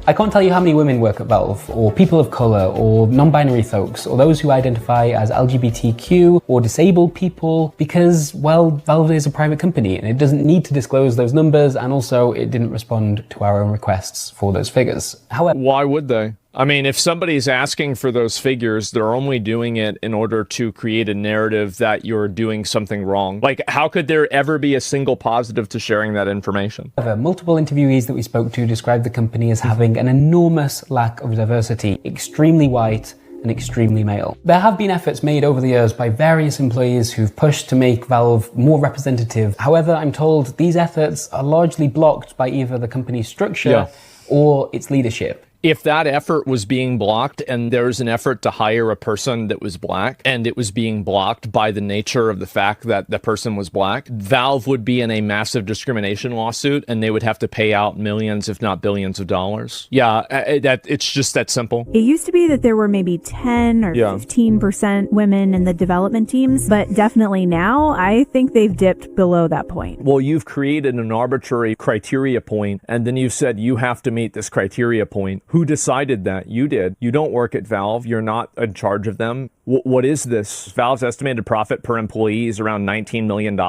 I can't tell you how many women work at Valve, or people of color, or non-binary folks, or those who identify as LGBTQ or disabled people, because, well, Valve is a private company and it doesn't need to disclose those numbers, and also it didn't respond to our own requests for those figures. However, why would they? I mean, if somebody's asking for those figures, they're only doing it in order to create a narrative that you're doing something wrong. Like, how could there ever be a single positive to sharing that information? Multiple interviewees that we spoke to described the company as having an enormous lack of diversity, extremely white and extremely male. There have been efforts made over the years by various employees who've pushed to make Valve more representative. However, I'm told these efforts are largely blocked by either the company's structure or its leadership. If that effort was being blocked and there's an effort to hire a person that was black and it was being blocked by the nature of the fact that the person was black, Valve would be in a massive discrimination lawsuit and they would have to pay out millions, if not billions of dollars. Yeah, it's just that simple. It used to be that there were maybe 10 or 15% women in the development teams, but definitely now I think they've dipped below that point. Well, you've created an arbitrary criteria point and then you've said you have to meet this criteria point. Who decided that? You did. You don't work at Valve. You're not in charge of them. What is this? Valve's estimated profit per employee is around $19 million,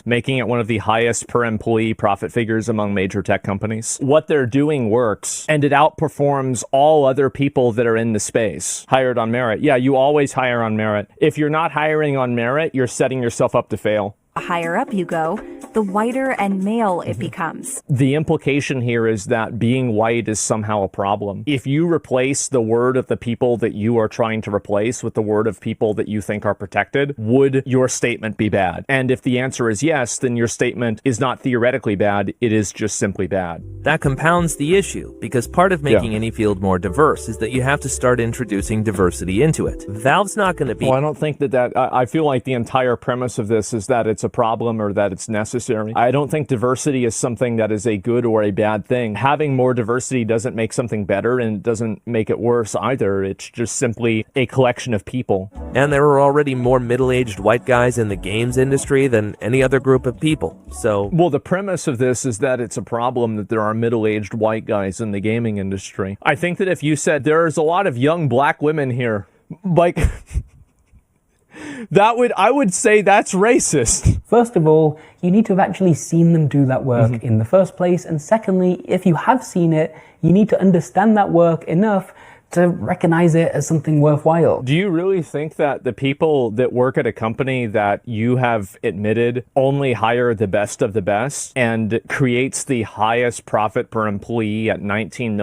making it one of the highest per employee profit figures among major tech companies. What they're doing works, and it outperforms all other people that are in the space. Hired on merit. Yeah, you always hire on merit. If you're not hiring on merit, you're setting yourself up to fail. The higher up you go, the whiter and male it becomes. The implication here is that being white is somehow a problem. If you replace the word of the people that you are trying to replace with the word of people that you think are protected, would your statement be bad? And if the answer is yes, then your statement is not theoretically bad, it is just simply bad. That compounds the issue, because part of making any field more diverse is that you have to start introducing diversity into it. Valve's not going to be... Well, I don't think that I feel like the entire premise of this is that it's a problem or that it's necessary. I don't think diversity is something that is a good or a bad thing. Having more diversity doesn't make something better and it doesn't make it worse either. It's just simply a collection of people. And there are already more middle-aged white guys in the games industry than any other group of people, so... Well, the premise of this is that it's a problem that there are middle-aged white guys in the gaming industry. I think that if you said there's a lot of young black women here, like... I would say that's racist. First of all, you need to have actually seen them do that work in the first place. And secondly, if you have seen it, you need to understand that work enough to recognize it as something worthwhile. Do you really think that the people that work at a company that you have admitted only hire the best of the best and creates the highest profit per employee at $19 million